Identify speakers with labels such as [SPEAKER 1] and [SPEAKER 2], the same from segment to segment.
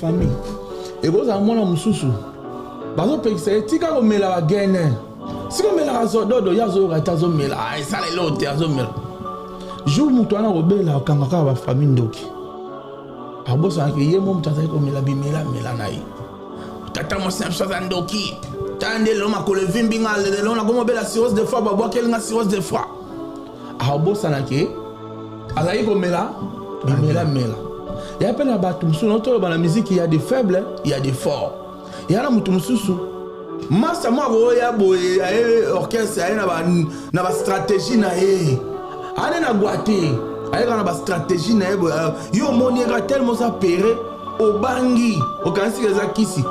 [SPEAKER 1] famille. Et vous avez mon amoussoussou. Bazo pekse tika ko mela gene. Si ko mela zo dodo ya zo rata zo mela. Ai sala lote zo mela. Jour mutu ana robela kangaka ba famille ndoki. Abosa ke yemo mutata ko mela bimela mela nai. Tata mo samso za ndoki. Tande lo makole vimbinga le lo na ko mobela cirrhose de foie ba boa kelinga cirrhose de foie. Abosa na ke azai ko mela bimela mela. Il y a pas de bateau, dans la musique, il y a des faibles, il y a des forts. Il y a un mutu mususu. Massa moi boya boya orchestre na ba stratégie na e. Ane na boité. Aye na ba stratégie na e yo moniera tellement ça péré au bangi. Au kansi za kisi.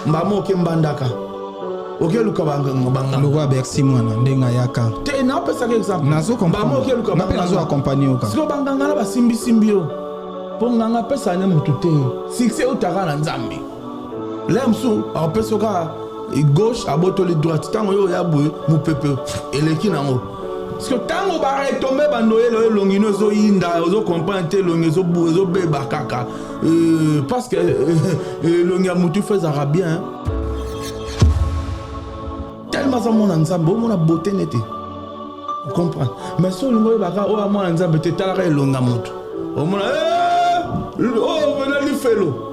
[SPEAKER 1] Mbamo ke mbandaka. OK luka banga.
[SPEAKER 2] Le roi Bercy mwana ndenga yaka.
[SPEAKER 1] Te na pesa ke exemple.
[SPEAKER 2] Nazo comprendre.
[SPEAKER 1] Mbamo ke luka
[SPEAKER 2] banga. Na nazo accompagner oka.
[SPEAKER 1] Siko banga na ba simbi simbio. Ponganga pesa ne mututé. Succès utaka na nzambe. Lemsu a pesoka gauche à botoli droite tango yo ya boye mu pepe eleki nango parce que tango ba retomber bandoye lo longino zo yinda zo comprendre longizo bu zo beba kaka parce que longia mutu fait arabien tellement ça mon ensemble mon a beauté nete vous comprenez mais so lingo baka o mon ensemble te tala longa mutu o mon oh venez li felo.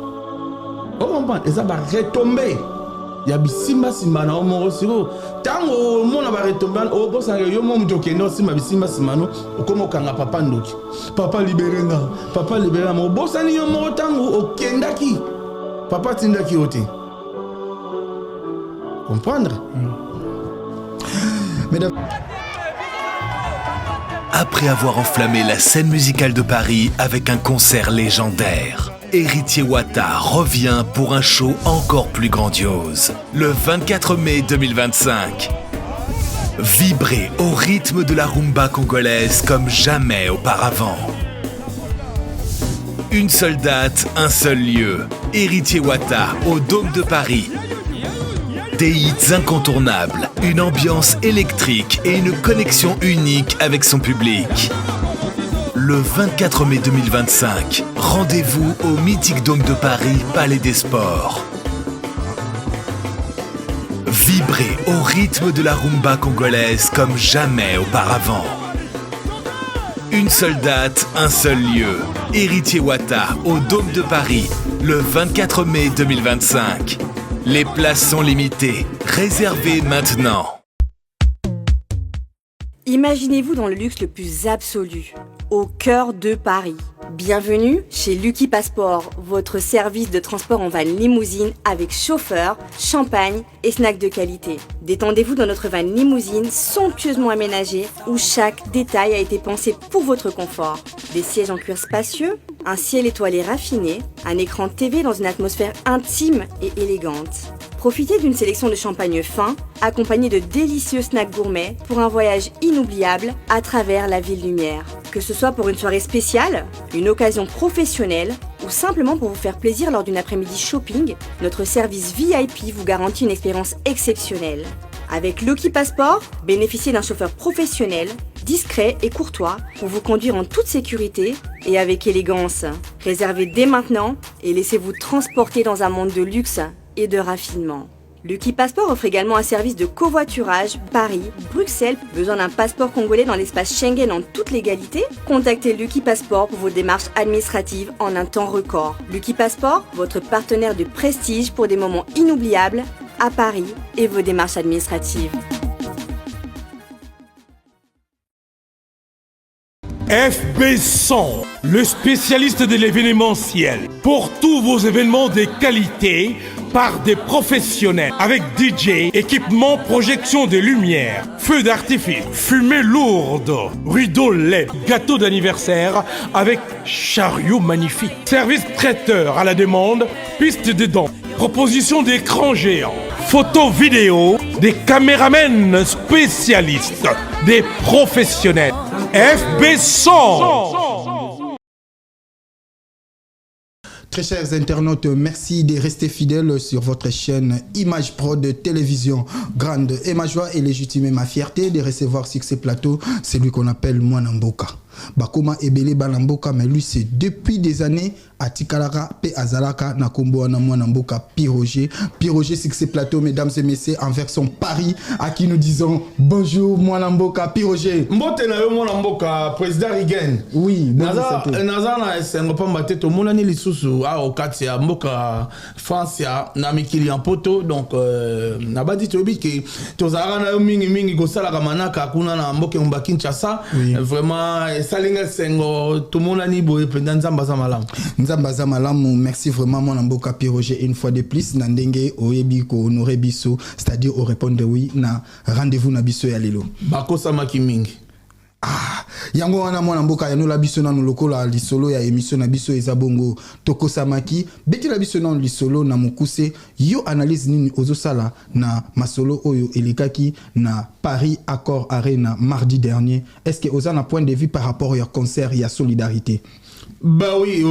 [SPEAKER 1] On comprend, et ça va retomber. Il y a bisimba simba na omo siro. Tango mon va retomber au boss yo mon toke no simba bisimba simano comme kanga papa ndoki. Papa libérenga, papa libéra mo boss ani yo mo tango o kendaki. Papa tindaki ote. Comprendre?
[SPEAKER 3] Mesdames. Après avoir enflammé la scène musicale de Paris avec un concert légendaire, Héritier Wata revient pour un show encore plus grandiose. Le 24 mai 2025. Vibrez au rythme de la rumba congolaise comme jamais auparavant. Une seule date, un seul lieu. Héritier Wata au Dôme de Paris. Des hits incontournables, une ambiance électrique et une connexion unique avec son public. Le 24 mai 2025, rendez-vous au mythique Dôme de Paris, Palais des Sports. Vibrez au rythme de la rumba congolaise comme jamais auparavant. Une seule date, un seul lieu. Héritier Wata au Dôme de Paris, le 24 mai 2025. Les places sont limitées. Réservez maintenant.
[SPEAKER 4] Imaginez-vous dans le luxe le plus absolu, au cœur de Paris. Bienvenue chez Lucky Passport, votre service de transport en van limousine avec chauffeur, champagne et snacks de qualité. Détendez-vous dans notre van limousine somptueusement aménagée où chaque détail a été pensé pour votre confort. Des sièges en cuir spacieux, un ciel étoilé raffiné, un écran TV dans une atmosphère intime et élégante. Profitez d'une sélection de champagne fin, accompagné de délicieux snacks gourmets pour un voyage inoubliable à travers la ville lumière. Que ce soit pour une soirée spéciale, une occasion professionnelle ou simplement pour vous faire plaisir lors d'une après-midi shopping, notre service VIP vous garantit une expérience exceptionnelle. Avec Lucky Passport, bénéficiez d'un chauffeur professionnel, discret et courtois pour vous conduire en toute sécurité et avec élégance. Réservez dès maintenant et laissez-vous transporter dans un monde de luxe et de raffinement. Lucky Passport offre également un service de covoiturage Paris, Bruxelles. Besoin d'un passeport congolais dans l'espace Schengen en toute légalité? Contactez Lucky Passport pour vos démarches administratives en un temps record. Lucky Passport, votre partenaire de prestige pour des moments inoubliables à Paris et vos démarches administratives.
[SPEAKER 5] FB100, le spécialiste de l'événementiel. Pour tous vos événements de qualité, par des professionnels, avec DJ, équipement, projection de lumière, feux d'artifice, fumée lourde, rideaux LED, gâteau d'anniversaire avec chariot magnifique, service traiteur à la demande, piste de danse, proposition d'écran géant, photo vidéo, des caméramens spécialistes, des professionnels. FB100.
[SPEAKER 2] Très chers internautes, merci de rester fidèles sur votre chaîne Image Pro de télévision grande. Et ma joie est légitime et ma fierté de recevoir sur ces plateaux celui qu'on appelle Mwana Mboka. Bakoma Ebele Balamboka, mais lui c'est depuis des années atikalaka pe azalaka na kombo na mwana mboka Piroger Succès Plateau, mesdames et messieurs, en version Paris, à qui nous disons bonjour mwana mboka Piroger.
[SPEAKER 1] Mbote na yo mwana mboka président Rigen.
[SPEAKER 2] Oui,
[SPEAKER 1] naza na esengo pamba te to monani lisusu a okati ya mboka France ya na mikili en poto, donc na badi to biki to zara na yo mingi ko sala manaka kuna na mboka mba Kinshasa. Vraiment salinga sengo to monani boye penda nzamba za malamu. Merci vraiment mwana mboka Piroger une fois de plus na ndenge oyebi ko honorer biso, c'est-à-dire au répondre oui na rendez-vous na biso ya lelo bakosa maki mingi.
[SPEAKER 2] Yango wana mwana mboka ya nola biso na lokola lisolo ya émission na biso eza bongo tokosamaki beti la biso na lisolo na mukuse yo analyse nini ozosala na masolo oyo elikaki na Paris Accor Arena mardi dernier. Est-ce que oza na point de vue par rapport au concert ya solidarité?
[SPEAKER 1] Bah oui.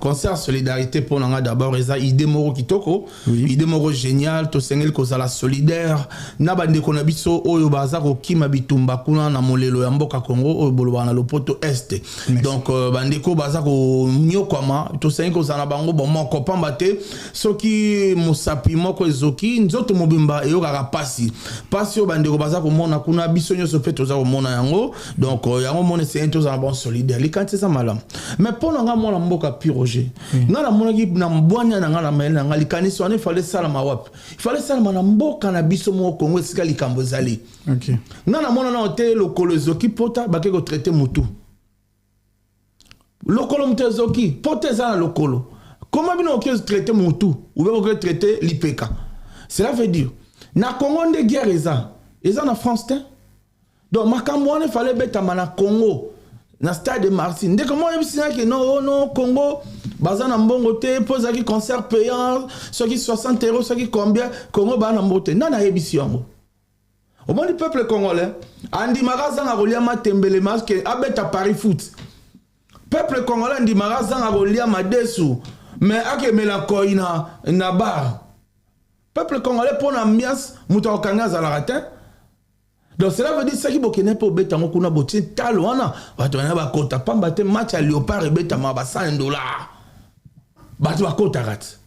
[SPEAKER 1] Concert solidarité pour nous d'abord eza idée moro kitoko, idée moro génial, to sengel ko la solidaire. Na bande ko na biso oyo baza ko kima bitumba kuna na molelo ya mboka Congo oyo bolo na lopoto est. Donc bande ko baza ko nyokoma to sengel ko na bango bon moko pamba te soki musapi moko ezoki nzoto mobimba eyo kaka pasi yo bande ko baza ko mona kuna biso nyoso pe to za ko mona yango. Donc yango mona c'est to za bon solidaire likanti ça malam. Mais pour nous, mwana mboka Piroger, nga na mona ki na mbwanya na nga na maele na nga likanisi wane fallait sala mawap. Il fallait sala na mboka na biso mo Congo esika likambo zali. OK. Nga na mona na hotel lokolo zoki pota ba ke ko traiter mutu. Lokolo mtezoki pota za lokolo. Comment bino ok traiter mutu ou bien ok traiter l'IPK. Cela veut dire na Congo de guerre eza na France te. Donc makambo wane fallait beta na Congo. Na stade de Marseille. Dès que moi je me que non Congo bazana mbongo te posa ki concert payant ceux qui 60 €, ceux qui combien Congo ba na mbote na yebisi yango. Au moins le peuple congolais andi magaza na rolia matembele masque abeta Paris foot. Peuple congolais andi magaza na rolia madesu mais ake melakoi na bar. Peuple congolais pour l'ambiance muto okanga za la ratin. Donc cela veut dire ça qui bokene po beta ngo kuna boti talwana bato na ba kota pamba te match à Léopard et beta ma ba $100 bato ba kota rat.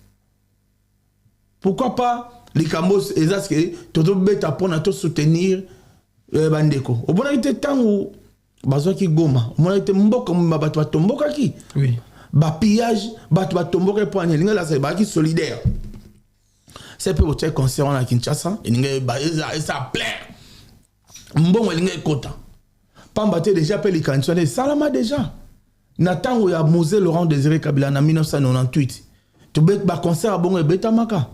[SPEAKER 1] Pourquoi pas les cambos ezaske toto beta pona to soutenir bandeko. O bona ite tangu bazo ki goma. O bona ite mboka bato ba tomboka ki. Oui. Ba pillage bato ba tomboka po anelinga la ba ki solidaire. C'est peu au concert na Kinshasa et ninga ba ça plaît. Mbongo linga ekota pamba te déjà pe likantsone salama déjà na tango ya Mose Laurent Désiré Kabila na 1998 to bet ba concert bongo ebeta maka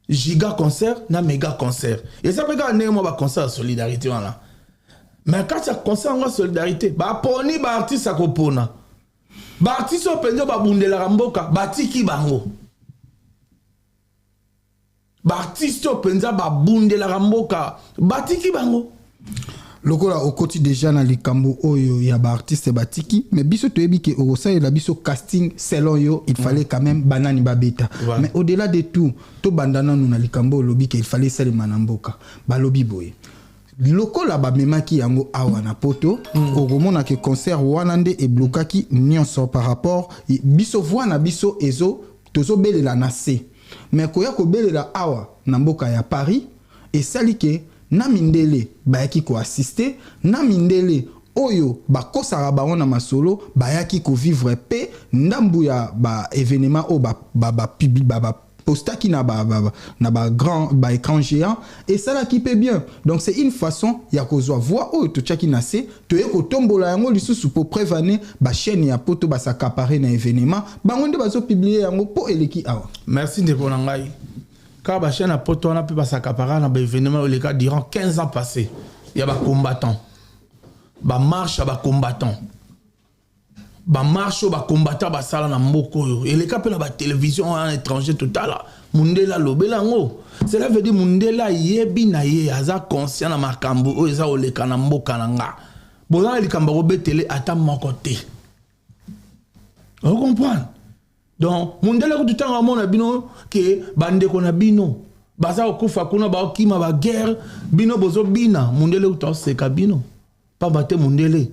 [SPEAKER 1] giga concert na méga concert et ça peut gagner moi ba concert solidarité wana mais quand ça concert en solidarité ba poni ba artiste akopona ba artiste openzo ba bundela mboka batiki bango ba artiste openza ba bundela mboka batiki bango.
[SPEAKER 2] Lokola au côté déjà na likambo oyo ya ba artiste batiki mais biso toyebi ke osa la biso casting selon yo il fallait quand même banani babeta mais au-delà de tout to bandana nous na likambo lobi ke il fallait salima na mboka ba lobi boye lokola ba memaki yango awa na poto okomona ke concert wanande e blokaki nyonso par rapport biso voix biso ezo tozo belela na C mais koya ko belela awa na mboka ya Paris et salike na mindele bayaki ko assister na mindele oyo bakosaka bango na masolo bayaki ko vivre pe ndambu ya ba événement o ba public ba postaki na ba grand ba écran géant et ça là qui peut bien donc c'est une façon ya kozwa voix oyo to tchaki na se to yeko tombola yango lisusu pour prévenir ba chaîne ya poto ba s'accaparer na événement bango nde bazo publier yango po eleki awa.
[SPEAKER 1] Merci de bonangai. Car la chaîne a poto on a pu s'accaparer dans l'événement durant 15 ans passés. Il y a des combattants. Ba marche à ba combattants. Ba marche ba combattants ba sala na mboko. Et les cas na ba télévision en étranger tout à l'heure. Mundela lobelango. Cela veut dire mundela yebi na ye aza conscient na makambo o eza oleka na mboka na nga. Boza likambo robetele ata mokote. Vous comprenez? Donc mundela ko tutanga mona bino ke bande ko na bino baza okufa kuna ba okima ba guerre bino bozo bina mundele uto seka bino pa bate mundele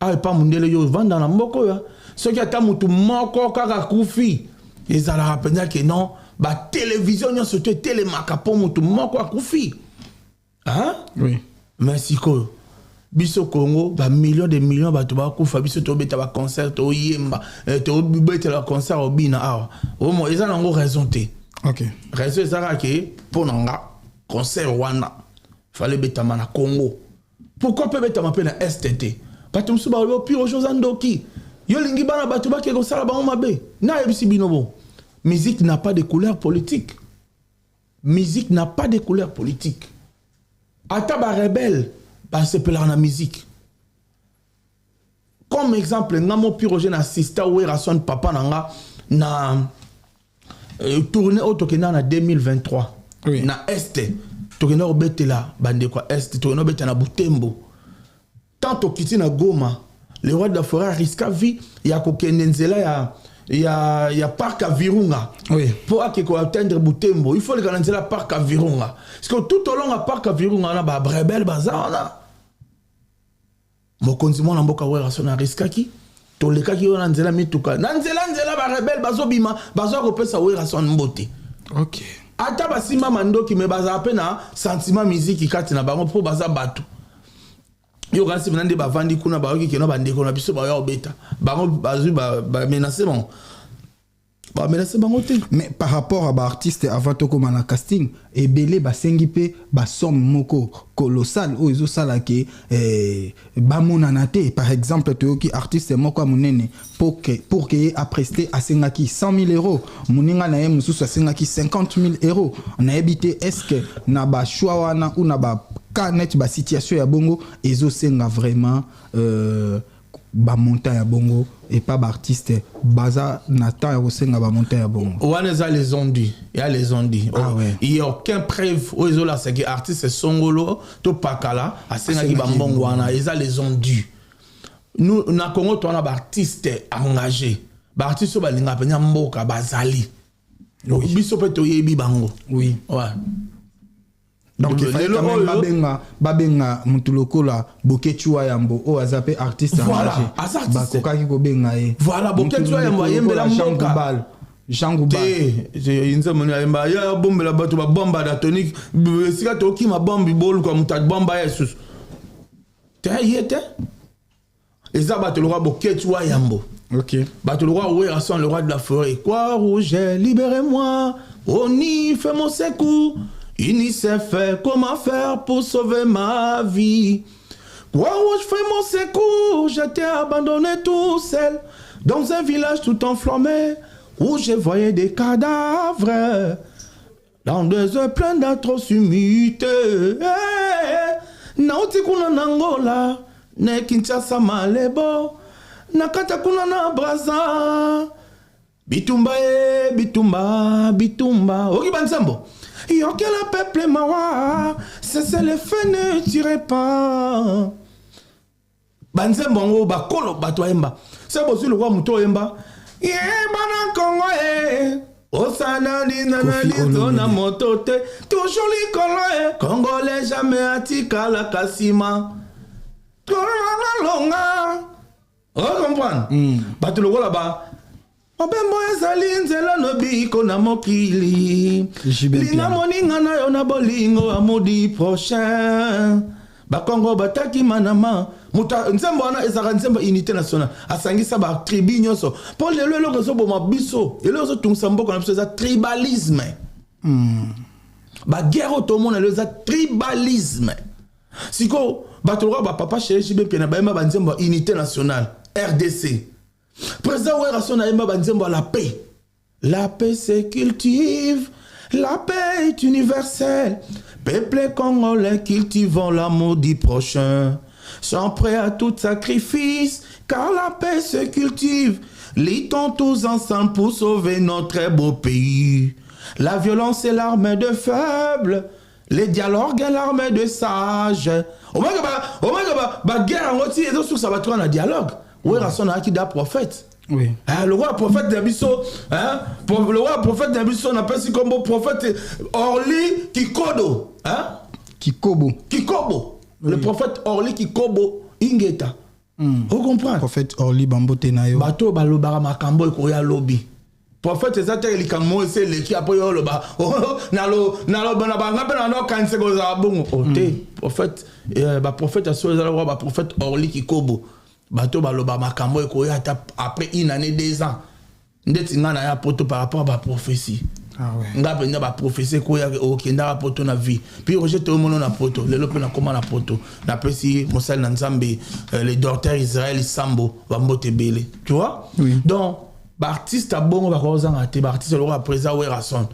[SPEAKER 1] ah pas mundele yo vanda na mboko ya ce qui ata mutu moko kaka kufi ezala rapenya que non ba télévision nyonso te télémaka po mutu moko akufi hein
[SPEAKER 2] oui
[SPEAKER 1] mais siko biso Congo ba millions de millions bato ba kufa biso to beta ba concert to yemba to beta la concert obina ah omo ezala ngo raison te.
[SPEAKER 2] OK
[SPEAKER 1] raison ezala ke ponanga concert wana fallait beta na Congo. Pourquoi peut beta pe na STT bato musu ba lo pire chose andoki yo lingi bana bato ba ke ko sala ba mabe na ebisi binobo. Musique n'a pas de couleur politique. Musique n'a pas de couleur politique. Ata ba rebelle ba se pela na musique. Comme exemple, ngamo pyrogène assista ou rason papa nanga na tourner autokena na 2023.
[SPEAKER 2] Oui.
[SPEAKER 1] Na Est. Tourner obetela bande kwa Est, tourner obetela na Butembo. Tant okiti na Goma, le roi de la forêt risque vie ya kokende nzela ya parc à Virunga.
[SPEAKER 2] Oui.
[SPEAKER 1] Pour atteindre Butembo, il faut le garantir la parc à Virunga. Parce que tout au long du parc à Virunga, on a ba brebel bazar. Mokonzi mona mboka wera sona riskaki. To le kaki ona nzela mituka. Nzela ba rebel bazobima, bazo ko pesa wera son mbote.
[SPEAKER 2] OK.
[SPEAKER 1] Ata basima mandoki me baza pena sentiment musique kati na bango po baza batu. Yo kasi venande ba vandi kuna ba oki keno bande ko na biso ba yo beta. Bango bazu ba menacer bon. Ba menacer bango te.
[SPEAKER 2] Mais par rapport à ba artiste avant to comme na casting et belé ba sengi pe ba somme moko colossal o ezo sala ke ba monana te par exemple to ki artiste moko munene pour que a presté à sengaki 100 000 euros muninga na ye mususu sengaki 50 000 euros on a habité est-ce que na ba choix wana ou na ba net ba situation ya bongo ezo senga vraiment ba montagne ya bongo et pas ba artiste baza nata ya senga ba montagne ya bongo
[SPEAKER 1] wana za les ondus il y a les ondus
[SPEAKER 2] ouais.
[SPEAKER 1] Il y a aucun preuve o ezo la c'est que artiste songolo to pakala a senga ki ba mbongo wana eza les ondus. Nous na Congo to na ba artiste engagé ba artiste ba linga penya mboka bazali biso pe to yebi bango
[SPEAKER 2] oui
[SPEAKER 1] ouais.
[SPEAKER 2] Donc il fallait quand même babenga mutulokola Bokechua Yambo o azape artiste
[SPEAKER 1] voilà
[SPEAKER 2] engagé bakokaki ko benga e
[SPEAKER 1] voilà Bokechua Yambo yembela mboka
[SPEAKER 2] Jean Goubal
[SPEAKER 1] inza moni yemba ya bombela bato ba bomba atomique sika to ki ma bombi bolu kwa muta bomba yesus te yete eza bato le roi Bokechua Yambo.
[SPEAKER 2] OK
[SPEAKER 1] bato le roi Ouera son le roi de la forêt quoi rouge libérez-moi Oni fait mon secours. UNICEF, comment faire pour sauver ma vie? Quoi, je fais mon secours, j'étais abandonné tout seul dans un village tout enflammé où je voyais des cadavres dans des œufs pleins d'atrocités. Nauti kuna nangola, ne Kinshasa malebo, nakata kuna na Braza, bitumba bitumba, oki bansambo. Yo que le peuple mawa, c'est le feu ne tire pas. Banze bongo bakolo bato yemba. C'est bosi le roi muto yemba. Yemba na Congo Osana di na motote. Toujours li Congo Congolais jamais atika la kasima. Longa. Oh comprendre. Bato le roi là-bas. Obembo ezali nzela no biko na mokili lina moninga na yo na bolingo amodi prochain bakongo bataki manama muta nzembo wana ezaka nzembo unité nationale asangisa ba tribu nyonso po lelo eloko zo boma biso eloko zo tungisa mboka na biso eza tribalisme ba guerre otomona lelo eza tribalisme siko batolwa ba papa chéri be pena ba yema ba nzembo unité nationale RDC. Président Ouerason a yemba banzembo la paix. La paix se cultive, la paix est universelle. Peuple congolais cultivons l'amour du prochain. Sont prêts à tout sacrifice, car la paix se cultive. Luttons tous ensemble pour sauver notre beau pays. La violence est l'arme de faibles, les dialogues est l'arme de sages. Au moins que guerre en oti et donc ça va trouver un dialogue. Ouerason a qui da prophète.
[SPEAKER 2] Oui.
[SPEAKER 1] Le roi prophète d'Abisso, le roi prophète d'Abisso, on appelle ça comme prophète Orly Kikodo. Kikobo.
[SPEAKER 2] Oui.
[SPEAKER 1] Le prophète Orly Kikobo Ingeta. Vous comprenez?
[SPEAKER 2] Prophète Orly Bambo Tenayo.
[SPEAKER 1] Bato balobara makambo ekoya lobby. Prophète ezata likamo c'est leki après yo loba. Nalo banga pe na kanse ko za bongo. Ote prophète prophète aso ezala ba prophète Orly Kikobo. Bato baloba makambo ekoya après une année 2 ans. Ndeti ngana ya poto par rapport à la prophétie.
[SPEAKER 2] Ah ouais.
[SPEAKER 1] Nga penda ba prophétie ko ya okenda poto na vie. Puis rejeter au mono na poto, lelo pe na koma na poto. Na pesi mosal na Nzambe les docteurs Israël Sambo va mbote belé. Tu vois?
[SPEAKER 2] Oui.
[SPEAKER 1] Donc artiste bongo ba ko zanga te artiste le roi présent Werason.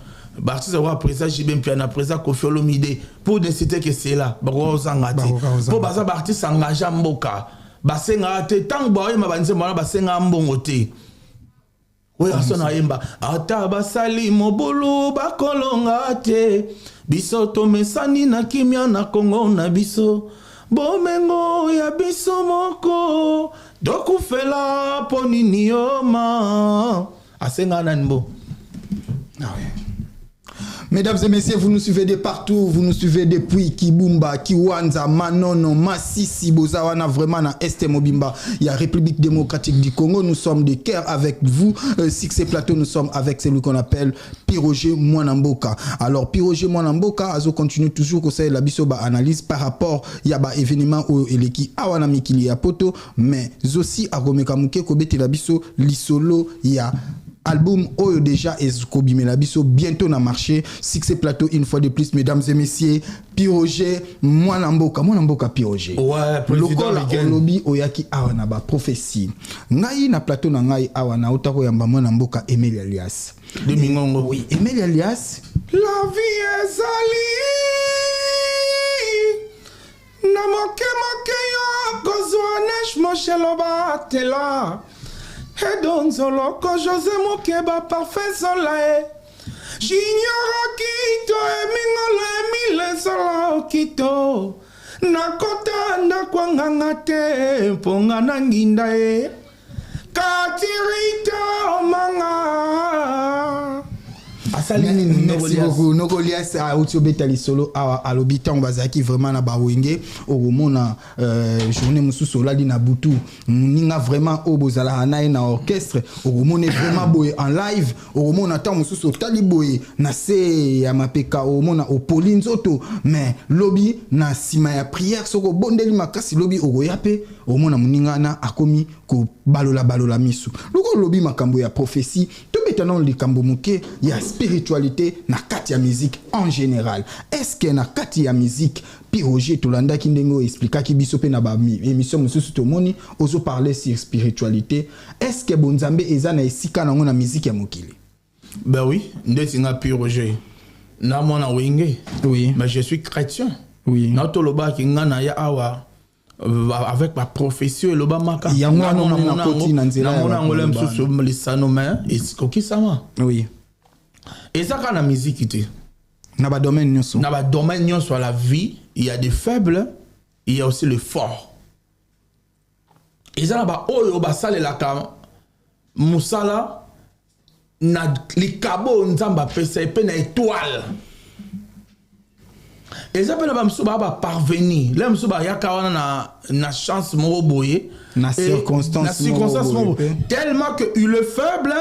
[SPEAKER 1] Artiste le roi présent Jibem Piana présent Koffi Olomide pour ne citer que c'est là ba ko zanga te. Pour baza artiste engagé mboka. Basenga te tang boy ma banze mona basenga mbongo te. Oui, asona yemba ata basali mobulu bakolonga te biso tomesani na kimia na Kongo na biso bomengo ya biso moko dokufela ponini yoma asenga nanbo.
[SPEAKER 2] Ah ouais. Mesdames et messieurs, vous nous suivez de partout, vous nous suivez depuis Kibumba, Kiwanza, Manono, Massissi, Bozawana, vraiment na Est Mobimba. Il y a République démocratique du Congo, nous sommes de cœur avec vous. Succès Plateau, nous sommes avec celui qu'on appelle Piroger Mwanamboka. Alors Piroger Mwanamboka, Azo continue toujours que c'est la bisoba analyse par rapport il y a ba événement au eleki awana mikili ya poto, mais aussi à Romekamuke Kobete la biso lisolo il y a album Oyo déjà et Kobi Melabiso bientôt na marché. Succès Plateau une fois de plus, mesdames et messieurs. Piroger Mwanamboka Piroger.
[SPEAKER 1] Ouais,
[SPEAKER 2] lokola olobi oyaki awana ba prophétie. Ngai na plateau na ngai awana otako yamba Mwanamboka Emile Alias.
[SPEAKER 1] De Mingongo.
[SPEAKER 2] Oui, Emile Alias.
[SPEAKER 1] La vie est ali. Na moke yo kozwa nesh mosheloba tela. Et donc, Zoloko, José Mokeba, parfait soleil. J'ignore Kito, et Mingola, Emile Sola, Kito. Nakota, Nakwangangate, Pongana Ngindae. Katirita, Manga.
[SPEAKER 2] Merci beaucoup. Nogolias a Otiobetali solo à l'obita on bazaki vraiment na bawenge au mona journée mususu la na butu ninga vraiment au bozala hanae na orchestre au mona vraiment boy en live au mona tant mususu tali boy na se ya mapeka au mona au Pauline Zoto mais lobby na sima ya prière soko bondeli makasi lobby au yape au mona muninga na akomi ko balola misu loko lobby makambo ya prophétie to betana likambo muke ya spiritualité na kati ya musique en général. Est-ce que na kati ya musique Piroger Tolanda Kindengo expliqua ki biso pe na ba émission mususu to moni ozo parler sur spiritualité. Est-ce que Bonzambe eza na esika na ngona musique ya mokili?
[SPEAKER 1] Ben oui, ndetinga Piroger. Na mona wenge.
[SPEAKER 2] Oui.
[SPEAKER 1] Mais je suis chrétien.
[SPEAKER 2] Oui.
[SPEAKER 1] Na to loba ki ngana ya awa avec ma profession loba maka.
[SPEAKER 2] Yango na koti na nzela.
[SPEAKER 1] Na mona ngolem susu lisano mais eskoki sama.
[SPEAKER 2] Oui.
[SPEAKER 1] Et ça quand la musique était
[SPEAKER 2] na ba domaine nyonso.
[SPEAKER 1] Na ba domaine nyonso la vie, il y a des faibles, il y a aussi le fort. Et ça ba oyo ba sale la ka musala na likabo nzamba pesa pe na étoile. Et ça peut na ba msuba ba parvenir. Là msuba yaka wana na chance mo boye,
[SPEAKER 2] na circonstance mo
[SPEAKER 1] tellement que il est faible.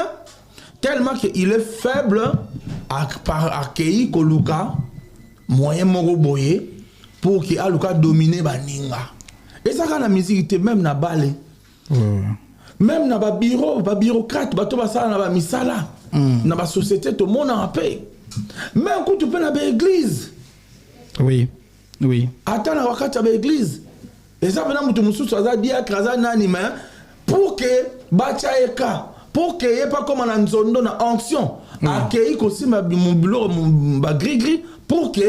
[SPEAKER 1] Tellement qu'il est faible à accueillir Koluka, moyen Moroboye, pour qu'il a dominer Baninga. Et ça, quand la musique était même na balé, même na bureau, bureaucrate, bato basala na misala, na ba société, tout le monde en paix. Même quand tu peux na église.
[SPEAKER 2] Oui, oui.
[SPEAKER 1] Attends na wakati na église. Et ça, maintenant, mutu mususu aza dia kraza nani mais pour que bacha eka. Pour qu'il n'y ait pas comme en Nzondo, na onction, accueillir aussi ma boulot, ma gris-gris, pour que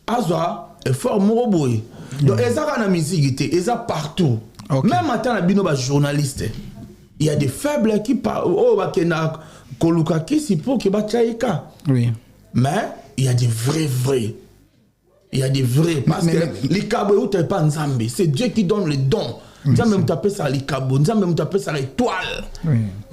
[SPEAKER 1] Azwa est fort moroboy. Donc, ils ont la musique, ils ont partout. Même maintenant, il y a des journalistes. Il y a des faibles qui parlent, oh, il y a Koluka qui c'est pour que Bachaïka.
[SPEAKER 2] Oui.
[SPEAKER 1] Mais il y a des vrais. Il y a des vrais. Parce que les Kaboyou, tu n'es pas Nzambi. C'est Dieu qui donne les dons. nzambe mutu apesaka likabo nzambe mutu apesaka étoile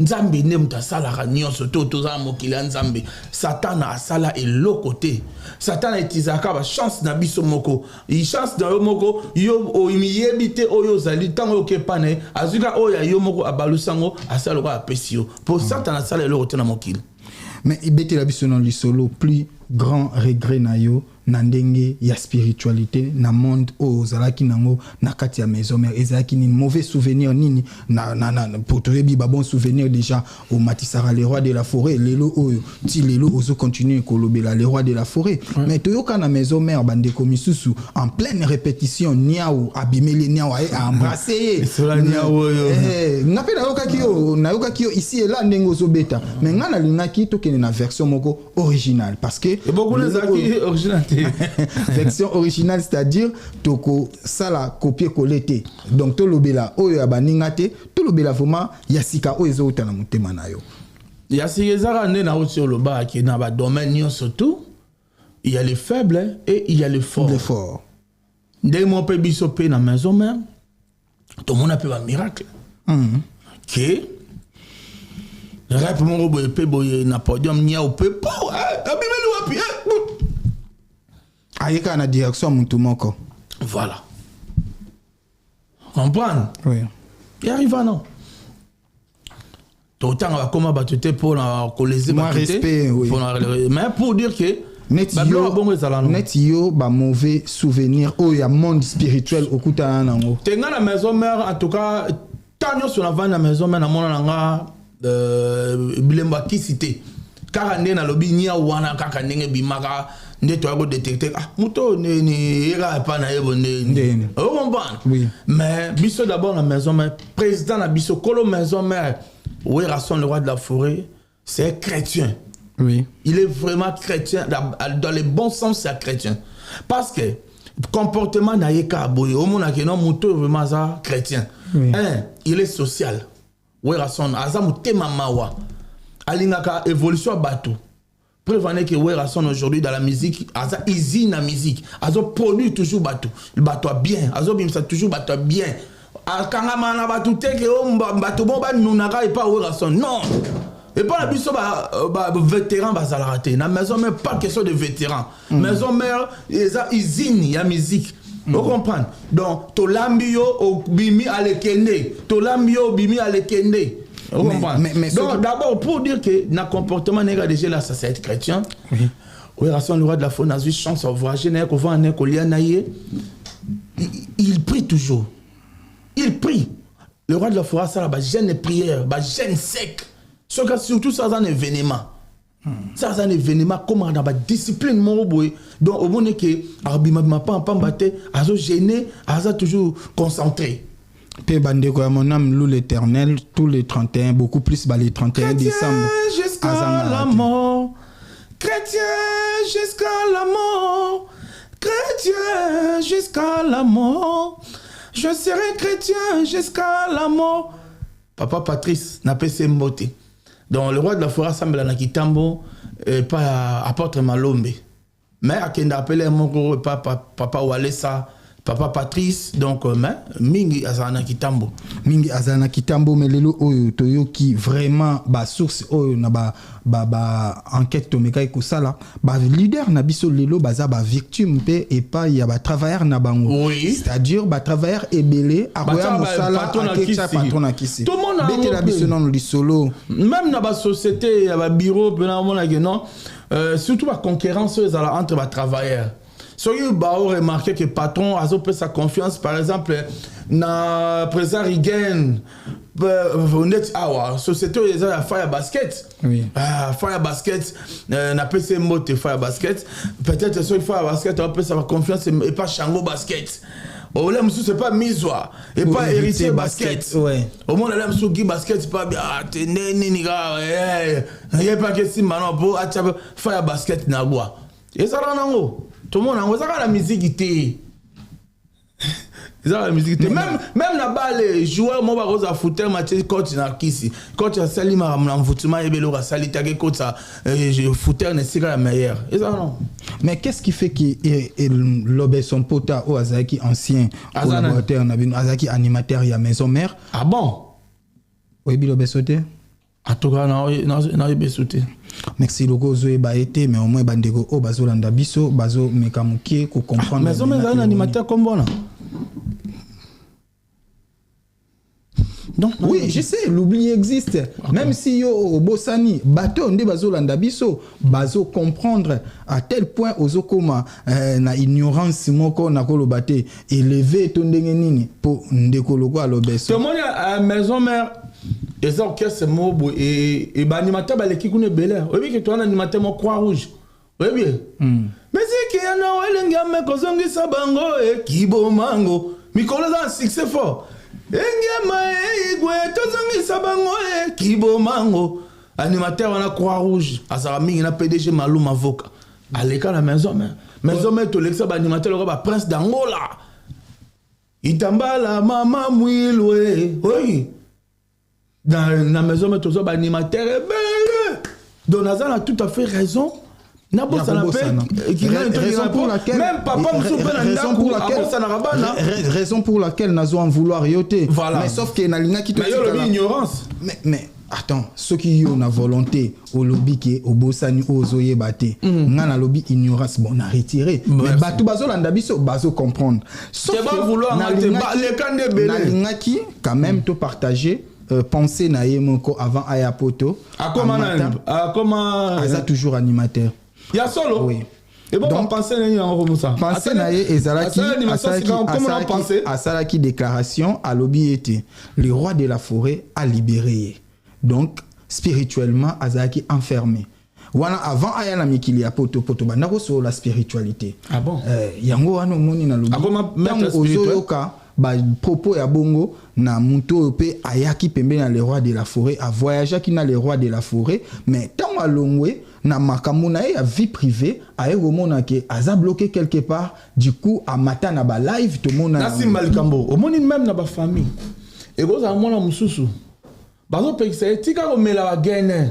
[SPEAKER 1] nzambe nde mutu asalaka nyonso to tozala mokili ya nzambe satana asala eloko te satana etizaka bachance na biso moko chance na yo moko yo oyebi te oyo ozali ntango oyo okepa na ye azwika oyo ya yo moko abalusango asala lokola apesi yo mpo satana asala eloko te na mokili.
[SPEAKER 2] Mais ibetela biso na lisolo plus grand regret na yo na ndenge ya spiritualité na monde o ozalaki nango na kati ya maison mère ezalaki ni mauvais souvenir nini na pour toyebi ba bon souvenir déjà au Matisara les rois de la forêt lelo oyo ti lelo ozo continuer kolobela les rois de la forêt mais toyoka na maison mère bande komisusu en pleine répétition niao abimeli niao a embrasser
[SPEAKER 1] niao yo
[SPEAKER 2] ngape na yoka kio ici et là ndenge ozo beta mais ngana lingaki to kene na version moko originale parce que
[SPEAKER 1] beaucoup les acquis original
[SPEAKER 2] version originale c'est-à-dire toko sala copier-coller donc to lobela oyo ya baninga te to lobela vraiment yasika oyo ezota na mutema na yo
[SPEAKER 1] yasika ezaka nde na oti oloba ki na ba domaine nyonso tout il y a les faibles et il y a les forts ndenge mo pe biso pe na maison mère to mona pe ba miracle que rap mo boye pe boye na podium nya o pe po abimeli wapi
[SPEAKER 2] ayeka na direction mutu moko
[SPEAKER 1] voilà comprendre
[SPEAKER 2] oui
[SPEAKER 1] il arrive non tout temps va comment battre pour la coller
[SPEAKER 2] moi respect oui
[SPEAKER 1] mais pour dire que
[SPEAKER 2] net yo ba mauvais souvenir o ya monde spirituel okuta nango
[SPEAKER 1] tenga na maison mère en tout cas tanyo sur la vente na maison mère na mona nga bilemba kisité car ande na lobi nya wana kaka ndenge bimaka nde to go détecter muto ni era pa na yebo ne o comprendre
[SPEAKER 2] oui
[SPEAKER 1] mais biso d'abord la maison mère président na biso kolo maison mère Werason le roi de la forêt c'est chrétien.
[SPEAKER 2] Oui.
[SPEAKER 1] Il est vraiment chrétien dans le bon sens c'est chrétien parce que comportement na yeka boy o mona ke non muto vraiment ça chrétien
[SPEAKER 2] oui.
[SPEAKER 1] Il est social Werason aza mutema mawa alingaka évolution bateau. Prévenez que Werason aujourd'hui dans la musique, Aza usine la musique, Aza produit toujours bateau. Le bateau bien, Aza bimsa toujours bateau bien. Kangama na bateau te que bateau bon ba nunaka et pas Werason. Non. Et pas la biso ba vétéran ba salarate. Na maison mère pas question de vétéran. Maison mère eza usine ya musique. Vous comprenez? Donc to lambio au bimi alekende, to lambio bimi alekende. Mais donc d'abord pour dire que dans comportement négatif déjà là ça c'est être chrétien. Oui. Werason le roi de la faune a eu chance de voyager n'a qu'on voit il prie toujours. Il prie. Le roi de la forêt ça là jeûne et prière, jeûne sec. Surtout ça un événement. Ça c'est un événement comment dans la discipline mon boy. Donc au moment que arbima pas battre, azo gêné, azo toujours concentré.
[SPEAKER 2] Pe bandeko ya mon âme loue l'éternel tous les 31 beaucoup plus les 31 décembre
[SPEAKER 1] jusqu'à la mort chrétien jusqu'à la mort chrétien jusqu'à la mort je serai chrétien jusqu'à la mort papa Patrice n'a pas ses mboté donc le roi de la forêt semble na kitambo pas apôtre Malombe mais à kenda appelé mon papa Walesa Papa Patrice, donc, mingi azana kitambo.
[SPEAKER 2] Mingi azana kitambo, mais lelo oyo toyoki vraiment ba source oyo na ba enquête tomeka ekosala ba leader na biso lelo baza ba victime pe et pas ya ba travailleur na bango.
[SPEAKER 1] Oui.
[SPEAKER 2] C'est-à-dire ba travailleur ebele akoya musala akecha patron na kisi.
[SPEAKER 1] Tout le monde a
[SPEAKER 2] bete la biso non li solo.
[SPEAKER 1] Même dans ba société, ya ba bureau pe na mona que non, surtout la concurrence entre ba travailleurs. Soyez remarqué que le patron a sa confiance, par exemple, dans le président Rigen, société où il y a Fire Basket.
[SPEAKER 2] Oui.
[SPEAKER 1] Fire Basket, on appelle ces mots de Fire Basket. Peut-être que Fire Basket, on peut sa confiance et pas Chango Basket. Au là, monsieur, c'est pas Misoa et pas héritier basket.
[SPEAKER 2] Ouais.
[SPEAKER 1] Au moins, là, monsieur, Guy Basket, c'est pas bien. Ah, t'es né, niga, il n'y a pas que si maintenant pour Fire Basket n'a pas. Et ça rend en haut. Tout le monde a la musique était ça la musique même là-bas les joueurs moi ba rosa footer match coach na kisi coach a sali ma mvutuma ebelo ka sali take coach ça footer ne sera la meilleure et ça non.
[SPEAKER 2] Mais qu'est-ce qui fait que Lobé son pota au Azaki ancien collaborateur Azaki animateur ya maison mère?
[SPEAKER 1] Ah bon?
[SPEAKER 2] Oui, Lobé sauté.
[SPEAKER 1] En tout cas, na sauté.
[SPEAKER 2] Merci logo zoé ba été mais au moins bandeko o bazo landa biso bazo mekamukie ko comprendre.
[SPEAKER 1] Maison mère un animateur comme bon là.
[SPEAKER 2] Non, oui, je sais, l'oubli existe. Okay. Même si yo au Bossani, bateau ndé bazo landa biso, bazo comprendre à tel point ozokoma na ignorance moko na kolobate élevé to ndenge nini pour ndeko logo a lobeso.
[SPEAKER 1] Tout le monde à maison mère les orchestres mobo et animateur ba l'équipe ne belé. Oui que toi un animateur mo croix rouge. Oui bien. Mais c'est qui ana welenga me kozongi sabango e kibo mango. Mikolo za succès fort. Engema igwe tozongi sabango e kibo mango. Animateur wana croix rouge. Azara mingi na PDG Maluma Avoka. Aleka la maison mère to lexa ba animateur ba prince d'Angola. Itambala mama mwilwe. Oui. Dans la maison mais toujours animateur donc Nazan a tout à fait raison.
[SPEAKER 2] Raison pour laquelle Nazo en vouloir yoter.
[SPEAKER 1] Voilà.
[SPEAKER 2] Mais sauf que Nalinga qui te
[SPEAKER 1] dit ignorance.
[SPEAKER 2] Mais attends, ceux qui ont la volonté au lobby qui est au bossani au zoye baté. Ngana lobby ignorance bon à retirer. Mais batou bazo landabiso bazo comprendre. Sauf que Nalinga qui quand même te partager penser na yemoko avant ayapoto.
[SPEAKER 1] Comment
[SPEAKER 2] Aza toujours animateur.
[SPEAKER 1] Il y a solo.
[SPEAKER 2] Oui.
[SPEAKER 1] Et bon, donc, penser comme ça.
[SPEAKER 2] Penser na ye ezalaki asalaki déclaration à lobby était le roi de la forêt a libéré. Donc spirituellement azalaki enfermé. Wana avant aya na mikili ya poto bandako sur la spiritualité.
[SPEAKER 1] Ah bon?
[SPEAKER 2] Yango wana moni na lobby. Tango ozoyoka ba propos ya bongo na muto pe ayaki pembe na le roi de la forêt a voyagé qui na le roi de la forêt mais tant à longwe na makamuna ya vie privée a romona ke aza bloqué quelque part du coup a matin na ba live to mona
[SPEAKER 1] na simbal kambo o moni même na ba famille et goza mona mususu bazo pekisa tika ko mela ba gene